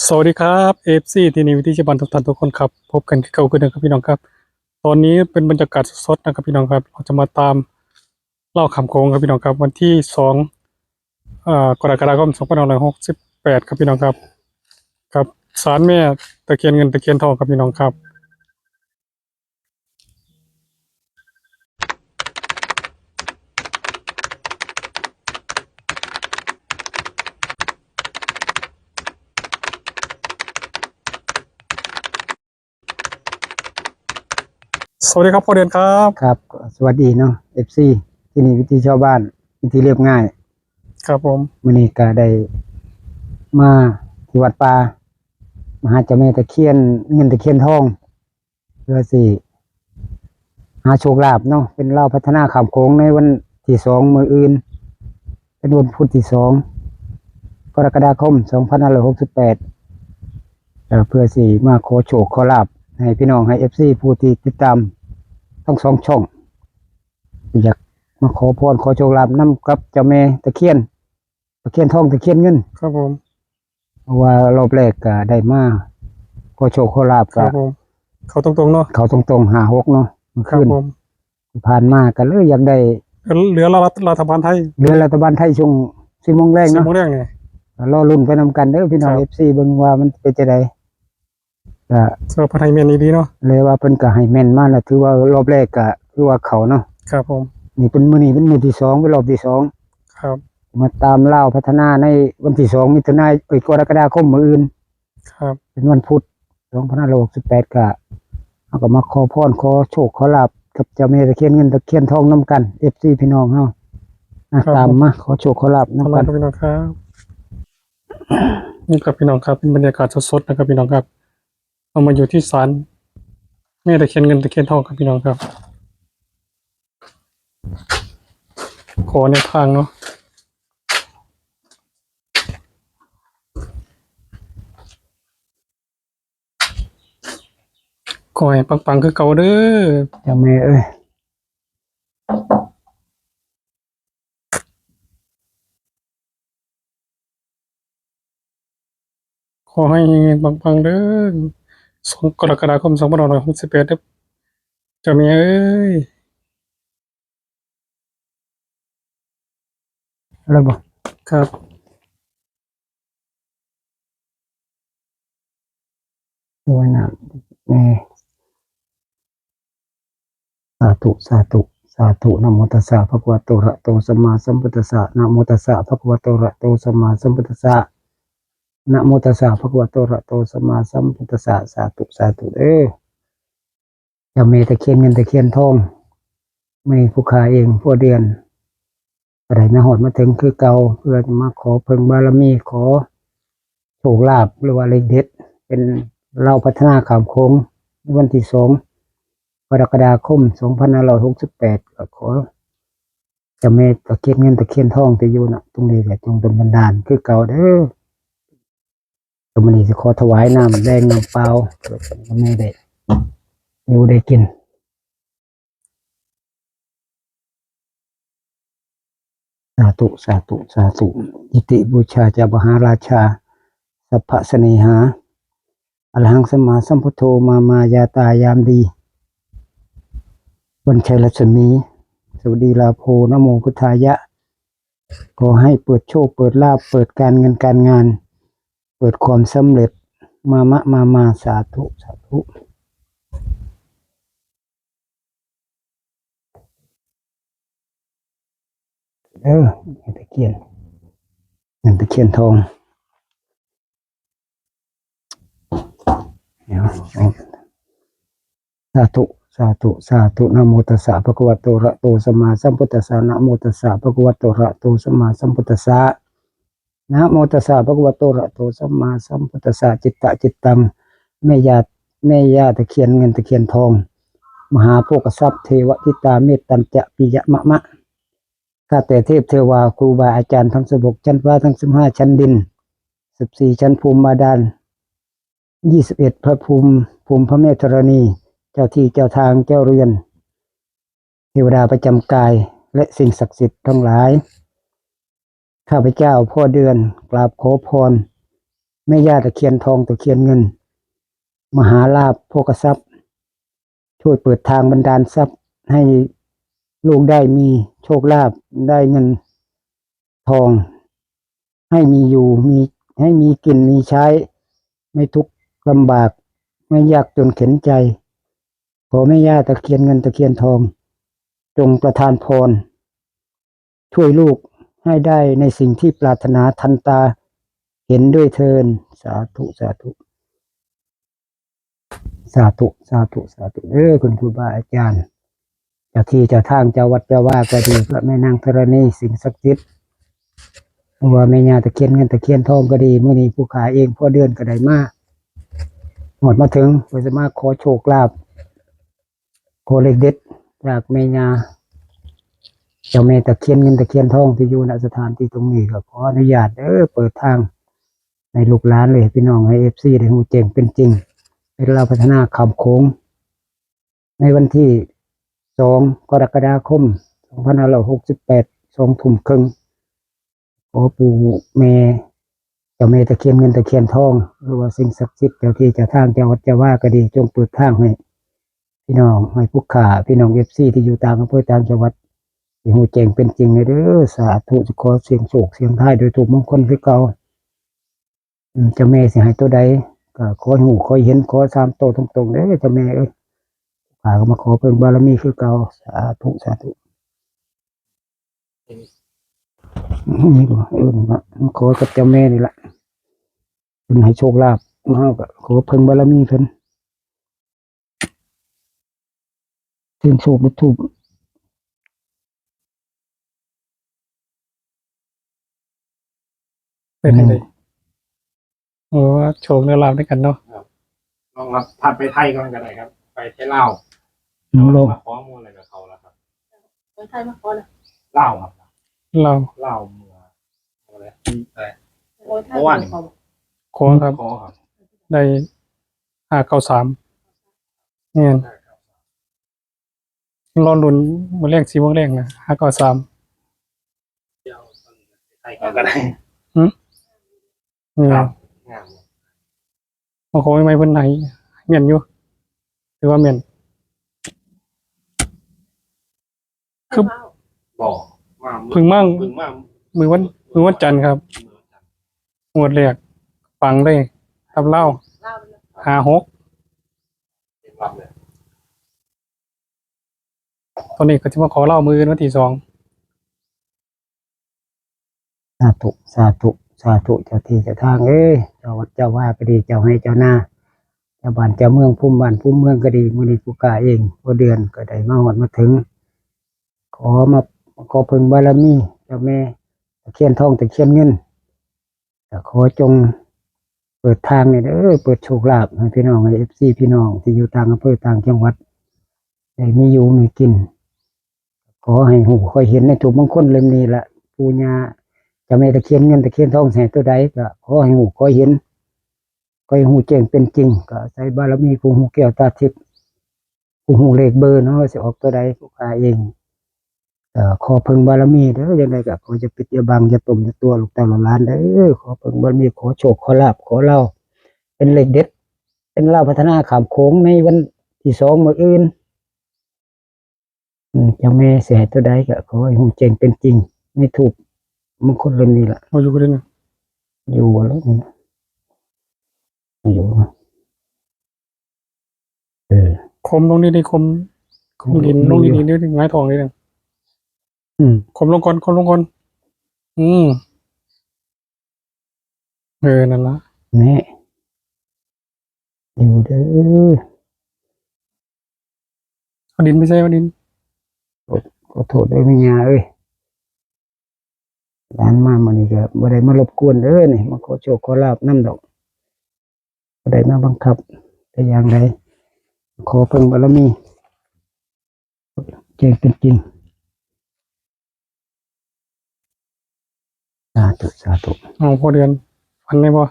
สวัสดีครับเอฟซีที่นี่วิธีชีบันทุกท่านทุกคนครับพบกันที่เก่าขึ้นนะครับพี่น้องครับตอนนี้เป็นบรรยากาศสดๆนะครับพี่น้องครับเราจะมาตามเล่าคำโค้งครับพี่น้องครับวันที่กรกฎาคม2568ครับพี่น้องครับกับศาลแม่ตะเคียนเงินตะเคียนทองครับพี่น้องครับสวัสดีครับพ่อเดือนครับครับสวัสดีเนาะ FC ที่นี่วิธีชาวบ้านวิธีเรียบง่ายครับผมมื้อนี้ก็ได้มาที่วัดป่ามหาเจ้าแม่ตะเคียนเงินตะเคียนทองเพื่อสิหาโชคลาภเนาะเป็นเล่าพัฒนาขามโค้งในวันที่2มื้ออื่นเป็นวันพุธที่2กรกฎาคม2568เพื่อสิมาขอโชคขอลาภให้พี่น้องให้ FC ผู้ที่ติดตามทั้งสองช่องอยากมาขอพรขอโชคลาภนำกับเจ้าแม่ตะเคียนทองตะเคียนเงินครับผมเพราะว่ารอบแรกก็ได้มาขอโชคขอลาภครับผมเขาตรงๆเนาะเขาตรงๆ56เนาะเมื่อครับคืนผมผ่านมาก็เลยอยากได้เหลือรัฐบาลไทยเรือรัฐบาลไทยช่วง10 โมงแรงสิบเนาะโมงแรกเนี่ยรอลุ้นไปนำกันเด้อพี่น้อง ครับ FC เบิ่งว่ามันเป็นจังไดก็ เสื้อผ้าไทยเมียนดีเนาะเลยว่าเพิ่นก็ให้แม่นมาแล้วถือว่ารอบแรกก็คือว่าเขาเนาะครับผมนี่เป็นมื้อที่2เป็นรอบที่2ครับมาตามล่าวพัฒนาในวันที่2มิถุนายนกรกฎาคมมื้ออื่นครับเป็นวันพุธ2568ก็เฮาก็มาขอพรขอโชคขอลาภกับเจ้าแม่ตะเคียนเงินตะเคียนทองนํกัน FC พี่น้องเฮาตามมาขอโชคขอลาภขอบ นำ คุ กั ณ น ครับพี่น้องครับนี่ครับพี่น้องครับเป็นบรรยากาศสดๆนะครับพี่น้องครับเรามาอยู่ที่ศาลแม่ตะเคียนเงินตะเคียนทองครับพี่น้องครับขอในทางเนาะขอให้ปังๆคือเก่าเด้อ เจ้าแม่เอ้ยขอให้ปังๆเด้อ2 กรกฎาคม2568เด้อเจ้าแม่เอ้ยแล้วบ่ครับด้วยนะแม่สาธุสาธุสาธุนะโมตัสสะภะคะวะโตอะระหะโตสัมมาสัมพุทธัสสะนะโมตัสสะภะคะวะโตอะระหะโตสัมมาสัมพุทธัสสะนะโมตัสสะภะคะวะโตอะระหะโตสัมมาสัมพุทธัสสะสาธุสาธุเด้อเจ้าแม่ตะเคียนเงินตะเคียนทองมื้อนี้ผู้ค้าเองผู้เดือนก็ได้มาฮอดมาถึงคือเก่าเพื่อจะมาขอเพิ่งบารมีขอโชคลาภหรือว่าเลขเด็ดเป็นเราพัฒนาขามโค้งในวันที่2กรกฎาคม2568ก็ขอเจ้าแม่ตะเคียนเงินตะเคียนทองที่อยู่ณตรงนี้ก็จงดลบันดาลคือเก่าเด้อมื้อนี้สิขอถวายน้ำแดงน้ำเปล่าเพื่อเจ้าแม่ได้อยู่ได้กินสาธุสาธุสาธุอิติบูชาจาบหาราชาสัพพะเสเนหาอรหังสัมมาสัมพุทโธมามายาตายามดีวันชัยรัศมีสวัสดีลาโภนะโมพุทธายะขอให้เปิดโชคเปิดลาภเปิดการเงินการงานเปิดความสำเร็จมาสาธุสาธุเงินตะเคียนเงินตะเคียนทองเดี๋ยวสาธุสาธุสาธุนะโมตัสสะภะคะวะโตอะระหะโตสัมมาสัมพุทธัสสะนะโมตัสสะภะคะวะโตอะระหะโตสัมมาสัมพุทธัสสะนะโมตัสสะภะคะวะโตอะระหะโตสัมมาสัมพุทธัสสะจิตตะจิตตังแม่ย่าตะเคียนเงินตะเคียนทองมหาโภคทรัพย์เทวทิตาเมตตัญจะปิยะมะข้าแต่เทพเทวาครูบาอาจารย์ทั้ง16ชั้นฟ้าทั้ง15ชั้นดิน14ชั้นภูมิบาดาล21พระภูมิพระแม่ธรณีเจ้าที่เจ้าทางเจ้าเรือนเทวดาประจำกายและสิ่งศักดิ์สิทธิ์ทั้งหลายข้าพเจ้าพ่อเดือนกราบขอพร แม่ย่าตะเคียนทองตะเคียนเงิน มหาลาภโภคทรัพย์ช่วยเปิดทางบันดาลทรัพย์ให้ลูกได้มีโชคลาภได้เงินทอง ให้มีอยู่มีให้มีกินมีใช้ ไม่ทุกข์ลำบากไม่ยากจนเข็นใจขอแม่ย่าตะเคียนเงินตะเคียนทองจงประทานพรช่วยลูกให้ได้ในสิ่งที่ปรารถนาทันตาเห็นด้วยเทินสาธุสาธุสาธุสาธุสาธุคุณครูบาอาจารย์เจ้าที่เจ้าทางเจ้าวัดเจ้าว่าก็ดีพระแม่นางธรณีสิ่งศักดิ์สิทธิ์ว่าแม่ย่าตะเคียนเงินตะเคียนทองก็ดีมื้อนี้ผู้ขาเองพ่อเดือนก็ได้มาหมดมาถึงเพื่อจะมาขอโชคลาภขอเลขเด็ดจากแม่ย่าเจ้าแม่ตะเคียนเงินตะเคียนทองที่อยู่ณสถานที่ตรงนี้ก็ขออนุญาตเปิดทางในลูกหลานเลยพี่น้องให้ FC ได้ฮู้แจ้งเป็นจริงให้เราพัฒนาคำโค้งในวันที่2กรกฎาคม2568 2 ทุ่มครึ่งขอปู่แม่เจ้าแม่ตะเคียนเงินตะเคียนทองหรือว่าสิ่งศักดิ์สิทธิ์เจ้าที่เจ้าทางเจ้าวัดเจ้าว่าก็ดีจงเปิดทางให้พี่น้องให้ผู้ข่าพี่น้อง FC ที่อยู่ต่างอำเภอต่างจังหวัดให้ฮู้แจ้งเป็นจริงเด้อสาธุขอเสียงโศกเสียงท้ายโดยถูกมงคลคือเก่าเจ้าแม่สิให้ตัวใดก็ขอให้ฮู้ขอเห็นขอ3ตัวตรงๆเด้อเจ้าแม่เอ้ยข้าก็มาขอเพิ่นบารมีคือเก่าสาธุสาธุนี่ก็ขอกับเจ้าแม่นี่แหละเพิ่นให้โชคลาภมาเฮาก็ขอเพิ่นบารมีเพิ่นเสียงโชคได้ถูก เป็นจังไดโอ้โชคเนื้อลาบด้วยกันเนาะ ลองรับถัดไปไทยก่อนก็ได้ครับ ไปไทยลาว น้องลง มาข้อมูลอะไรกับเขาแล้วครับ คนไทยมาขอเลย ลาวครับ เรา ลาวเมืองอะไรอะไร โอ้ยไทยมาขอ ขอครับ ขอครับ ได้593เนี่ยรอลุ้นมื้อแรก4โมงแรกนะ593 เดี๋ยวไทยก่อนก็ได้ นี่ ครับงาม บางคนไม่เพิ่นให้แม่นอยู่ถือว่าแม่น คือ บอกมา พึ่งมั่ง พึ่งมา มื้อวันจันทร์ครับงวดแรกปังเลยทับเล่า เล่าเลย 56 เห็นรับเลย ตอนนี้ก็สิมาขอเล่ามื้อวันที่2 สาธุสาธุสาธุเจ้าที่เจ้าทางเจ้าวัดเจ้าว่าก็ดีเจ้าให้เจ้าหน้าเจ้าบ้านเจ้าเมืองภูมิบ้านภูมิเมืองก็ดีมื้อนี้ผู้กล้าเองพอเดือนก็ได้มาฮอดมาถึง ขอเพิ่งบารมีเจ้าแม่ตะเคียนทองตะเคียนเงินก็ขอจงเปิดทางให้เปิดโชคลาภให้พี่น้องให้ FC พี่น้องที่อยู่ต่างอำเภอต่างจังหวัดได้มีอยู่มีกิน ขอให้หูคอยเห็นในถูกมงคลเล่มนี้ละปูญาเจ้าแม่ตะเคียนเงินตะเคียนทองแสนตัวใดก็ขอให้หูคอยเห็นคอยหูแจ้งเป็นจริงก็ใช้บารมีผู้หูแก้วตาทิพย์ผู้หูเลขเบอร์เนาะว่าสิออกตัวใดผู้ขาเองขอเพิ่งบารมีเด้อยังไงก็ขอจะปิดอย่าบังอย่าตุ่มอย่าตัวลูกเต้าหลานเด้อขอเพิ่งบารมีขอโชคขอลาภขอเล่าเป็นเลขเด็ดเป็นเล่าพัฒนาขามโค้งในวันที่2มื้ออื่นเจ้าแม่เสียตัวใดก็ขอให้หูแจ้งเป็นจริงไม่ถูกมงคลเล่มนี้ล่ะ บ่อยู่กันนะ อยู่แล้วนี่นะอยู่คมลงนี่ได้คมดินลงดินนี่ได้ไม้ทองนี่นึง คมลงก่อนนั่นล่ะ นี่อยู่เด้อ เอาดินไม่ใช่เอาดิน ขอโทษด้วยแม่ยาเอ้ยร้านมามื้อนี้ก็บ่ได้มารบกวนนี่มาขอโชคขอลาภนำดอกบ่ได้มาบังคับแต่อย่างใดขอเพิ่งบารมีแจ้งเป็นจริงสาธุสาธุ เอาพอเดือนฝันได้บ่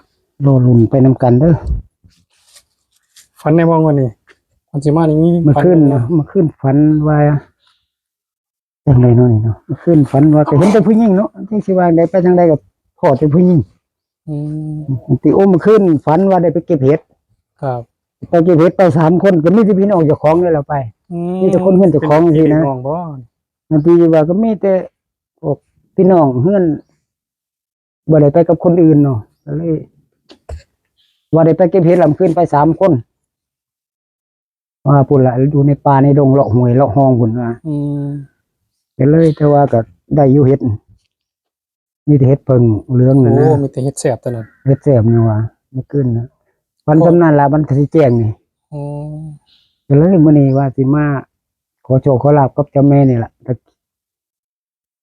รอลุ้นไปนำกันเด้อ ฝันได้บ่วันนี้มันสิมาอย่างนี้ เมื่อคืนฝันว่าจังไดเนาะนี่เนาะเมื่อคืนฝันว่าก็เห็นแต่ผู้หญิงเนาะจังสิว่าได้ไปทางใดก็พอแต่ผู้หญิง อืม ตีอุ้มขึ้นฝันว่าได้ไปเก็บเห็ด ครับ ไปเก็บเห็ดไป3 คนก็มีแต่พี่น้องเจ้าของนี่แหละไป อื มีแต่คนเฮือนเจ้าของสินะ เป็พี่น้องบ่ บางทีว่าก็มีแต่พวกพี่น้องเฮือนบ่ได้ไปกับคนอื่นเนาะก็เลยว่าได้ไปเก็บเห็ดลำขึ้นไป3 คนว่าพุ่นละอยู่ในป่าในดงเลาะห้วยเลาะห้องพุ่นว่า อืม ก็เลยแต่ว่าก็ได้อยู่เห็ดมีแต่เห็ดเพิงเหลือง โอ้ นะ มีแต่เฮ็ดแซ่บตัวนั้น เฮ็ดแซ่บนี่ว่ามันขึ้นนะวันสำนันละมันสิแจ้งนี่ อ๋อ ก็เลยมื้อนี้ว่าสิมาขอโชคขอลาภกับเจ้าแม่นี่ล่ะตะ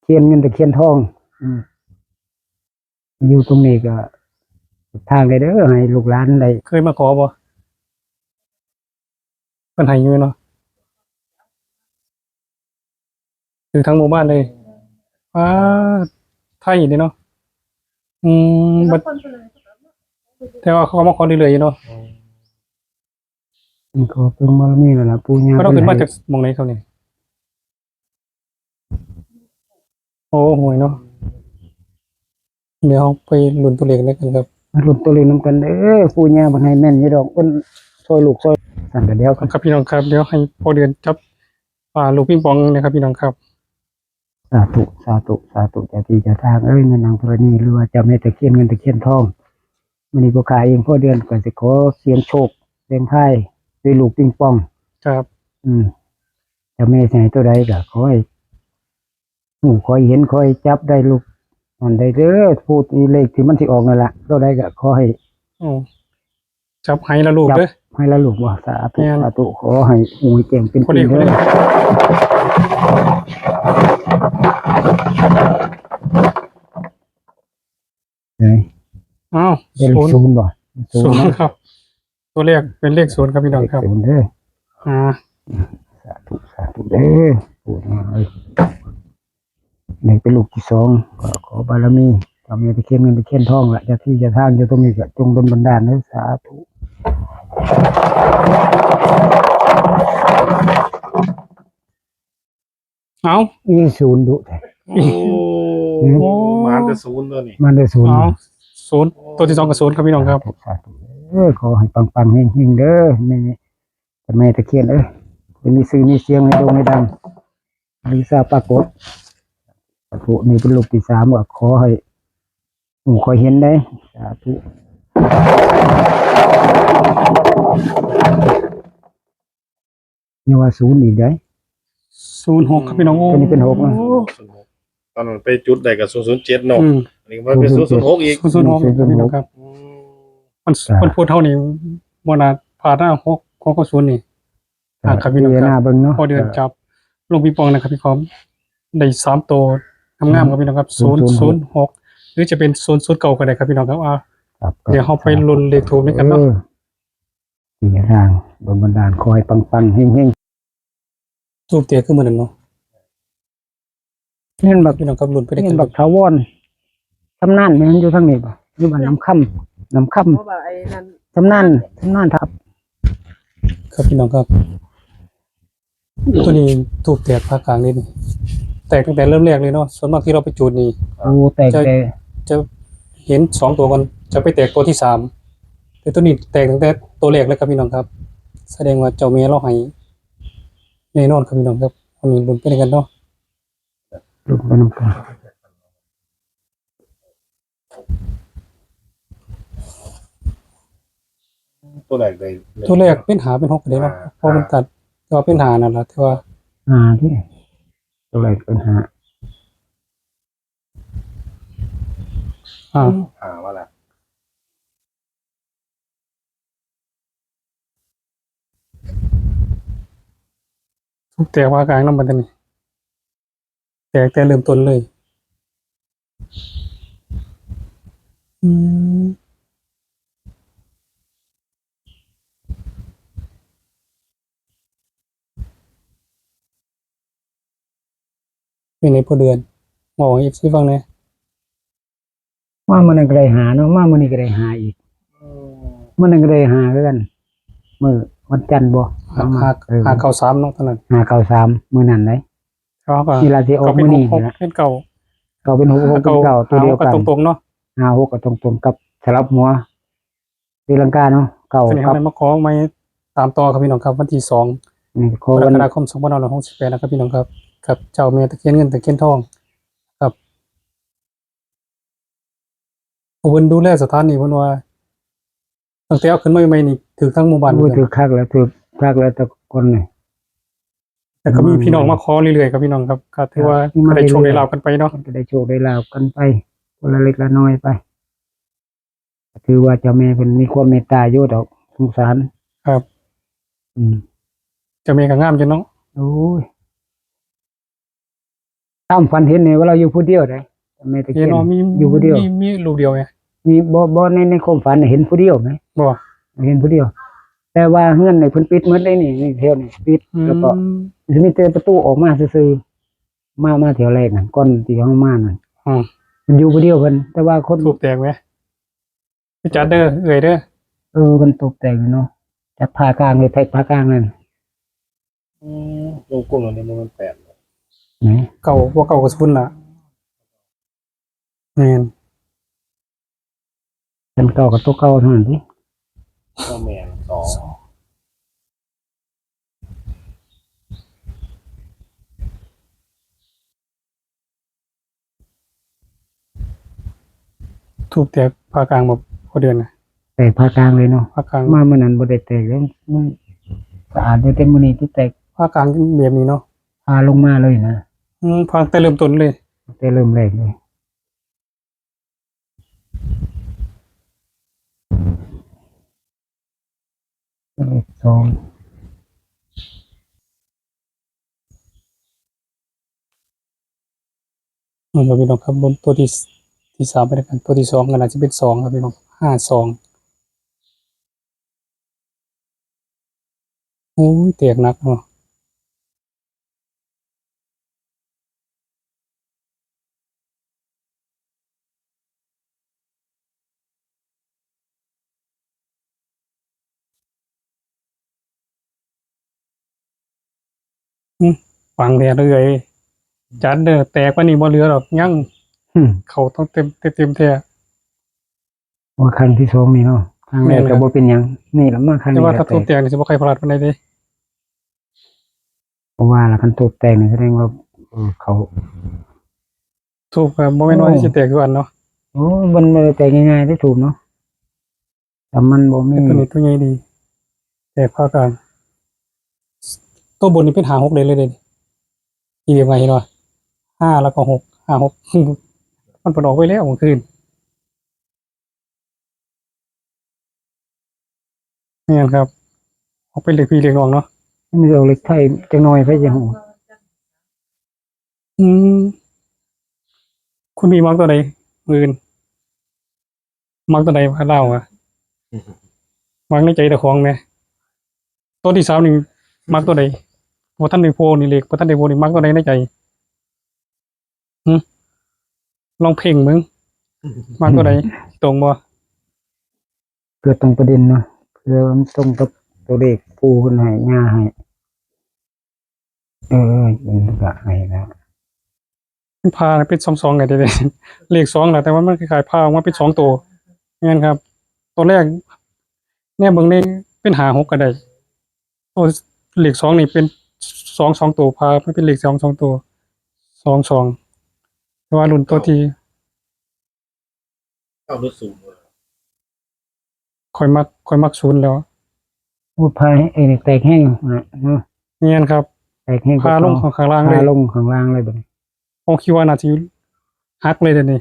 เคียนเงินตะเคียนทองอยู่ตรงนี้ก็ทางได้เด้อให้ลูกหลานได้ เคยมาขอบ่เพิ่นให้อยู่เนาะถึงทั้งหมู่บ้านเลยอ้าไทยนี่เนาะอืมบัด คนเลย แต่ว่าเขาก็มาขอเรื่อยๆอยู่เนาะ ขอเพิ่งบารมีนั่นล่ะปู่ย่า ก็ต้องขึ้นมา เพิ่ จากหม่องไหนเขานี่โอ้โหวยเนาะเดี๋ยวไปลุ้นตัวเลขด้วยกันครับ ให้ลุ้นตัวเลขนำกันเด้อปู่ย่าเพิ่นให้แม่นอยู่ดอกเพิ่นช่วยลูกช่วยสั่นก็เดียวกัน ครับพี่น้องครับเดี๋ยวให้พอเดือนจับลูกปิงปองนะครับพี่น้องครับ สาธุสาธุสาธุเจ้าที่เจ้าทางเอ้ยเงินนางธรณีหรือว่าเจ้าแม่ตะเคียนเงินตะเคียนทองมื้อนี้บ่ขายเองพอเดือนก็สิขอเสียงโชคเสียงไทายด้วยลูกปิงปอง ครับ เจ้าแม่สิให้ตัวใดก็ขอให้ขอให้เห็นขอให้จับได้ลูกมันได้เด้อพูดอีเลขที่มันสิออกนั่นล่ะตัวใดก็ขอให้ โอ้จับให้ละลูกเด้อ ให้ละลูกว่าสาธุ แม่น สาธุขอให้หูแจ้งเป็น คนเดียวคนเดียว เฮ้ย อ้าว ได้เลข ศูนย์ 0บ่ ศูน เนาะ ย์ครับ ตัวเลขเป็นเลขศูนย์ครับพี่น้องครับ ศูนย์เด้อ อ่า สาธุสาธุเด้อพูดมาเอ้ยนี่เป็นลูกที่2ก็ขอบารมีเจ้าแม่ตะเคียนเงินตะเคียนทองล่ะเจ้าที่เจ้าทางอยู่ตรงนี้ก็จงดลบันดาลเด้อสาธุ เอา อีศูนย์ดุแท้ โอ้มาแต่ศูนย์ตัวนี้ มันได้ศูนย์ เอาศูนย์ตัวที่สองกับศูนย์ครับพี่น้องครับ สาธุขอให้ปังๆเฮงๆเด้อแม่แต่แม่ตะเคียนจะมีซื้อมีเสียงให้โด่งให้ดังลิซ่าปรากฏสาธุนี่เป็นลูกที่3ก็ขอให้คอยเห็นได้สาธุนี่ว่าศูนย์อีกได้ 06ครับพี่น้องโอ้ ตัวนี้เป็น6นะ ตอนนั้นไปจุดใดกับ007เนาะ อืม อันนี้มันเป็น006อีก 006ครับพี่น้องครับมันพูดเท่านี้บ่น่าพลาดนะ6กับ0นี่ครับพี่น้อง ห ค น้า รับ เบิ่งเนาะ พอเดือนจับลงปิงปองนะครับพี่คอมได้3ตัวงามๆครับพี่น้องครับ006หรือจะเป็น009ก็ได้ครับพี่น้องครับครับ เดี๋ยวเฮาไปลุ้นเลขถูกด้วยกันเนาะ ที่ทางบนบันดาลคอยปังๆเฮง ทูบเตียขึ้นมาหนึ่งเนาะ ๆเห็นบัก พี่น้องครับลุ้นไปด้วย เห็ กัน น บักทาวอนทำนั่นมันอยู่ทางนี้ป่ะอยู่บ้านน้ำค่ำ เพราะแบบไอ้นั่น ทำนั่นทับ ครับพี่น้องครับ ตัวนี้ทูบแตกภาคกลางนี่นี่แตกตั้งแต่เริ่มแรกเลยเนาะส่วนมากที่เราไปจุดนี่ โอ้แตกแต่ จะเห็น2ตัวกันจะไปแตกตัวที่3แต่ตัวนี้แตกตั้งแต่ตัวแรกเลยครับพี่น้องครับ แสดงว่าเจ้าแม่เราให้แน่นอนครับพี่น้องครับวันนี้ลุ้นไปด้วยกันเนาะ ลูกไปน้ำกัน ตัวแรกได้ ตัวแรกเป็นหาเป็น6ก็ได้เนาะเพราะมันตัดแต่ว่าเป็นหานั่นล่ะที่ว่า ที่ตัวอะไรเป็นหา ว่าล่ะ ทูบแตกภาคกลางนำบัดนี้แตกแต่เริ่มต้นเลย อืมเป็นในพอเดือนบอกให้FCฟังแหน่ มามันก็ได้หาเนาะมามันนี่ก็ได้หาอีกมันก็ได้หาคือกันมื้อวันจันทร์บ่ หาเก่า3เนาะตอนนั้น หาเก่า3มื้อนั้นได้ เขาก็ นี่ล่ะสิออก เป็น มื้อนี้ 6 นี่ล่ะ เป็นเก่า เก่าเป็น6 6เป็นเก่าตัวเดียวกัน ตรงๆเนาะ 56ก็ตรงๆกับ สลับหัวตีลังกาเนาะเก่า ตัวนี้ กับ มันมาขอไม่ตามต่อครับพี่น้องครับวันที่2 นี่โค กร วัน กฎาคม2568นะครับพี่น้องครับกับเจ้าแม่ตะเคียนเงินตะเคียนทองครับผู้เพิ่นดูแลสถานนี้เพิ่นว่าตั้งแต่เอาขึ้นมาใหม่ๆนี่ถือทั้งหมู่บ้าน โอ้ย เพิ่น ถือคักแล้วถือคักแล้วแต่คนนี่ แต่ก็มีพี่น้องมาขอเรื่อยๆครับพี่น้องครับก็ถือว่า มา ก็ได้โชค เรื่อยๆ ได้ลาภกันไปเนาะ มันก็ได้โชคได้ลาภกันไปคนละเล็กละน้อยไปถือว่าเจ้าแม่เพิ่นมีความเมตตาอยู่ดอกสงสาร ครับ อืม เจ้าแม่ก็งามจังเนาะ โอ้ยตามฝันเห็นนี่ว่าเราอยู่ผู้เดียวได้เจ้าแม่ตะ เห็ เคี น ยน เนาะมี อยู่ผู้เดียว มีลูกเดียวไง มีบ่ในความฝันน่ะเห็นผู้เดียวไหม บ่ เห็นผู้เดียว แต่ว่าเฮือนนี่เพิ่นปิดหมดเลยนี่เที่ยวนี่ปิด อื แล้วก็ ม จะมีแต่ประตูออกมาซื่อๆมาแถวแรกน่ะก่อนที่เฮามานั่น อืม มันอยู่ผู้เดียวเพิ่นแต่ว่าคน ถูกแตกไหมไปจัดเด้อเอ่ยเด้อ เพิ่นตกแต่งอยู่เนาะจัดผ้ากลางเลยแท็กผ้ากลางนั่น วงกลมอันนี้มันแปด ไหน เก่าบ่เก่าก็สุนล่ะแม่น กันเก่ากับตัวเก่าเท่านั้นติ ก็แมนสอง ถูกแตกภาคกลางบ่พอเดือนน่ะ แต่ผ้ากลางเลยเนาะ ภาคกลาง มามื้อนั้นบ่ได้แตกแล้วมันสะอาดอยู่แต่มื้อนี้ที่แตก ภาคกลางแบบนี้เนาะ พาลงมาเลยนะ ภาคแต่เริ่มต้นเลย แต่เริ่มแรกเลยเลขสอง ครับพี่น้องครับบนตัวที่3ไปแล้วกันตัวที่2ก็น่าจะเป็น2ครับพี่น้อง52โอ้ยแตกหนักเนาะฟังแท้เลยจัดเด้อแตกกว่านี้บ่เหลือดอกยัง อืม เขาต้องเต็มแท้ ว่าครั้งที่สองนี่เนาะครั้งแรก แม่นครั ก็ บ บ่เป็นหยังนี่ละมาครั้ง แต่ นี้ ว่า ก็ ถ้า แต ทุบ ก แตกนี่สิบ่ใครพลาดปานใดเด้ เพราะว่าละคันตกแต่งนี่แสดงว่าเขา ทุบก็บ่แม่นว่าสิแตกคือกันเนาะ โอ้มันบ่ได้แต่งง่ายๆได้ถูกเนาะแต่มันบ่มี แต่ตัวนี้ตัวใหญ่ดีแตกภาคกลางตัวบนนี่เป็น5 6เลยเด้อีเรียกว่าเห็นว่า5แล้วก็6 5 6 มันเพิ่นออกไว้แล้วเมื่อคืนแม่นครับออกเป็นเลขพี่เลขน้องเนาะ มันเอาเล็กไทยจังน้อยไปจังหู อืมคุณมีมักตัวใดมื้ออื่นมักตัวใดพาเล่าอ่ะมักในใจเจ้าของแหมตัวที่3นี่มักตัวใดบ่ทันได้โพนี่เลขบ่ทันได้โพนี่มักตัวใดในใจหึลองเพ่งมึงมักตัวใดตรงบ่ เกิดตรงประเด็นเนาะเพื่อมันตรงกับตัวเลขปูขึ้นให้ย่าให้มันก็ให้แล้ว มันพาเป็น2ไงเด้ เลข2น่ะแต่ว่ามันคล้ายๆพาออกมาเป็น2ตัวงั้นครับ ตัวแรกเนี่ยเบิ่งในเป็น5 6ก็ได้ตัวเลข2นี่เป็น2ตัวพามันเป็นเลข2ตัว2แต่ว่ารุ่นตัวที่ เข้ารู้สูงเลย ค่อยมัก0แล้ว พูดพายไอ้นี่แตกแห้งนะเนาะ งั้นครับ แตกแห้ง พาลงข้างล่างเล พาย ลงข้างล่างเลยบัดนี้ ผมคิดว่าน่าสิหักเลยเดี๋ยวนี้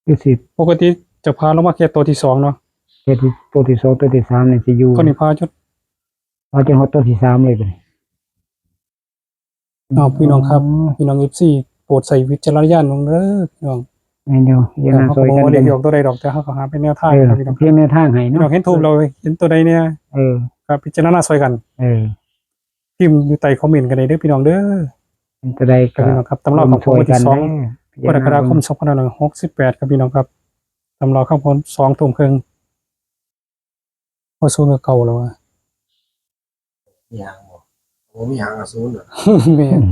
คือสิ ปกติจะพาลงมาแค่ตัวที่2เนาะ เฮ็ดตัวที่สองตัวที่สามนี่สิอยู่ ตัวนี้พาจด เอาจนฮอดตัวที่สามเลยบัดนี้ พี่น้องครับ พี่น้อง FC โปรดใส่วิจารณญาณลงเด้อพี่น้อง แม่นอยู่เดี๋ยว แต่ น่า เขา ซอย บอก กัน ว่าเล เด้ ข อ ออกตัวใดดอกแต่เขาก็หาเป็นแนวทาง เออ ครับพี่น้อง เพียงแนวทางให้ พี่น้อ เนาะ งเห็นทูบเราเห็นตัวใดเนี่ย เออ ครับพิจารณาซอยกัน เออ พิมพ์อยู่ใต้คอมเมนต์กันได้เด้อพี่น้องเด้อ มันจะได้ ครั ก็ บพี่น้องครับตำราของผมวันที่2กรกฎาคม2568ครับพี่น้องครับตำราของผม2 ทุ่มครึ่งพอสู้กับเก่าแล้วอะ มีหางบ่โอ้มีหางอสูรเหรอ แม่น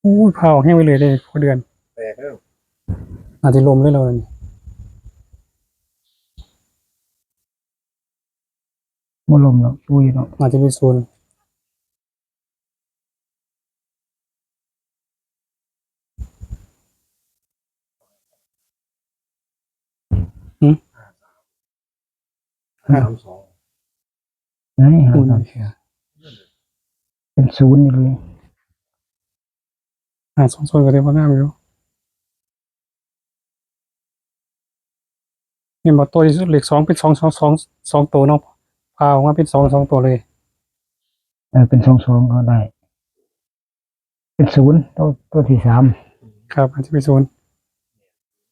อืม ม อู้ยพาออกแห้งไปเลยพอเดือน แตกแล้ว อาจจะลมเลยเลย บ่ลมเนาะปุ้ยเนาะ อาจจะมีศูนย์532 ไหนหา อุ่น เป็นศูนย์นี่เลย สองโซนก็ได้พอหน้าไม่รู้เห็นบอกตัวที่สุดเลขสองเป็นสองตัวเนาะพาออกมาเป็นสองตัวเลย เป็น22ก็ได้ เป็นศูนย์ตัวที่สาม ครับอาจจะเป็นศูนย์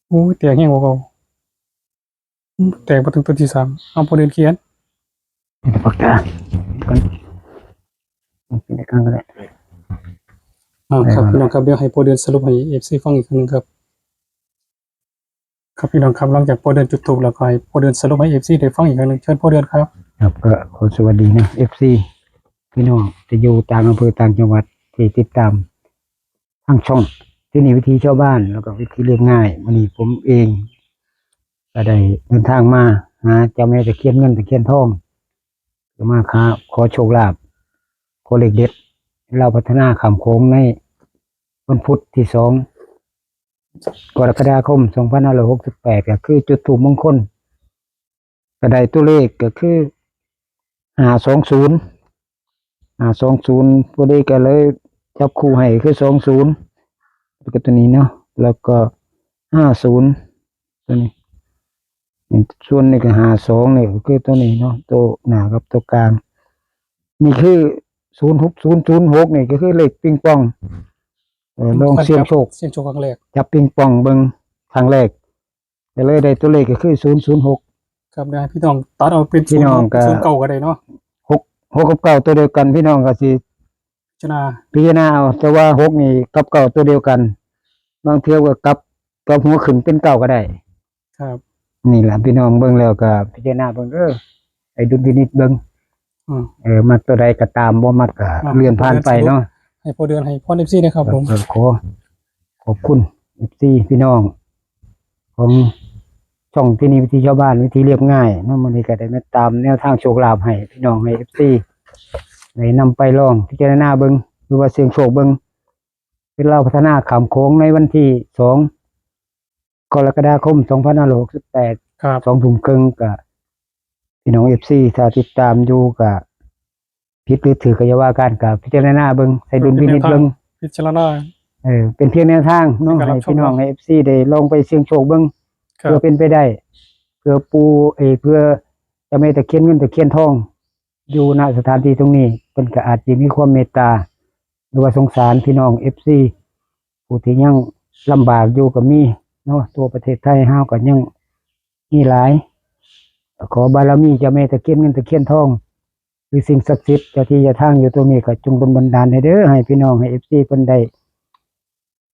อู้ยแตกแห้งกว่าเก่าแตกมาถึงตัวที่สามเอาพอเดือนเขียน เป็นปากกากันเป็นการก็ได้ ครับพี่น้องครับเดี๋ยวให้พอเดือนสรุปให้เอฟซีฟังอีกครั้งหนึงครับครับพี่น้องครับหลังจากพอเดือนจุดถูกแล้วก็ให้พอเดือนสรุปให้เอฟซีได้ฟังอีกครั้งหนึงเชิญพอเดือนครับ ครับก็ขอสวัสดีนะ FC พี่น้องจะอยู่ต่างอำเภอต่างจังหวัดที่ติดตามทางช่องที่นี่วิธีชาวบ้านแล้วก็วิธีเรียบง่ายวันนี้ผมเองก็ได้เดินทางมาหาเจ้าแม่ตะเคียนเงินตะเคียนทองจะมาขอโชคลาภขอเลขเด็ดเราพัฒนาขามโค้งในวันพุธที่2 กรกฎาคม 2568ก็คือจุดถูกมงคลก็ได้ตัวเลขก็คือ520ตัวเลขก็เลยจับคู่ให้คือ20แล้วก็ตัวนี้เนาะแล้วก็50ตัวนี้ส่วนนี้ก็52นี่ก็คือตัวนี้เนาะตัวหน้ากับตัวกลางนี่คือ06006นี่ก็คือเลขปิงปองลองเสี่ยงโชค เสียงโชคครั้งแรก จับปิงปองเบิ่งครั้งแรกก็เลยได้ตัวเลขก็คือ006ครับได้พี่น้องตัดเอาเป็น พี่น้องก็ ศูนย์เก่าก็ได้เนาะ 6กับ9ตัวเดียวกันพี่น้องก็สิ ชนะ พิจารณาเอาแต่ว่า6นี่กับ9ตัวเดียวกันบางเที่ยวก็กับหัวขึ้นเป็น9ก็ได้ ครับ นี่ล่ะพี่น้องเบิ่งแล้วก็พิจารณาเบิ่งไอ้ดุลพินิจเบิ่ง มักตัวใดก็ตามบ่มักก็เลื่อนผ่านไปเนาะ ให้พอเดือนให้พ่อเอฟซีนะครับผม ขอบคุณ FC พี่น้องของช่องที่นี่วิธีชาวบ้านวิธีเรียบง่ายเนาะมื้อนี้ก็ได้มาตามแนวทางโชคลาภให้พี่น้องให้ FC ได้นำไปลองพิจารณาเบิ่งหรือว่าเสี่ยงโชคเบิ่งเป็นเราพัฒนาขามโค้งในวันที่2 กรกฎาคม 2568 ครับ 2 ทุ่มครึ่งก็พี่น้อง FC ถ้าติดตามอยู่ก็ผิดหรือถูกก็อย่าว่ากันก็พิจารณาเบิ่งใส่ดุลพินิจเบิ่ง พิจารณา เป็นเพียงแนวทางเนาะ ในการรับ ให้ ชม พี่น้อง เนาะ ให้ FC ได้ลองไปเสี่ยงโชคเบิ่ง ครั เพื่อบ เป็นไปได้เพื่อเพื่อจะไม่ตะเคียนเงินตะเคียนทอง อยู่ณสถานที่ตรงนี้เพิ่นก็อาจจะมีความเมตตาหรือว่าสงสารพี่น้อง FC ผู้ที่ยังลำบากอยู่ก็มีเนาะตัวประเทศไทยเฮาก็ยังมีหลาย ขอบารมีเจ้าแม่ตะเคียนเงินตะเคียนทองหรือสิ่งศักดิ์สิทธิ์เจ้าที่เจ้าทางอยู่ตรงนี้ก็จงดลบันดาลให้เด้อให้พี่น้องให้ FC เพิ่นได้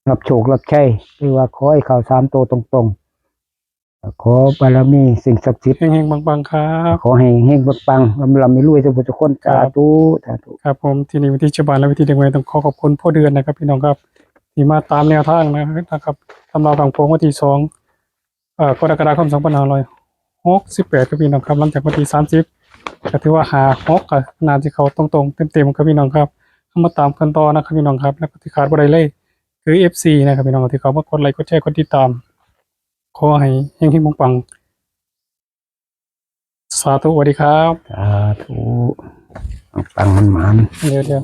รับโชครับชัยหรือว่าขอให้เข้า3ตัวตรงๆขอบารมีสิ่งศักดิ์สิทธิ์ เฮงๆบางๆครับ ขอให้เฮงปังๆลำไม่รวยทุกคนสาธุสาธุ ครับผมที่นี่วิธีชาวบ้านและวิธีเด็กวัยต้องขอบคุณพ่อเดือนนะครับพี่น้องครับที่มาตามแนวทางนะครับทำเราทางโค้งวันที่2 กรกฎาคม 2568ครับพี่น้องครับหลังจากวันที่30ก็ถือว่า6ก็น่าจะเขาตรงๆเต็มๆครับพี่น้องครับเข้ามาตามกันต่อนะครับพี่น้องครับและก็ที่ขาดบ่ได้เลยคือ FC นะครับพี่น้องที่เขามากดไลค์กดแชร์กดติดตามขอให้เฮงๆปังๆสาธุสวัสดีครับ สาธุปังมัน เดี๋ยว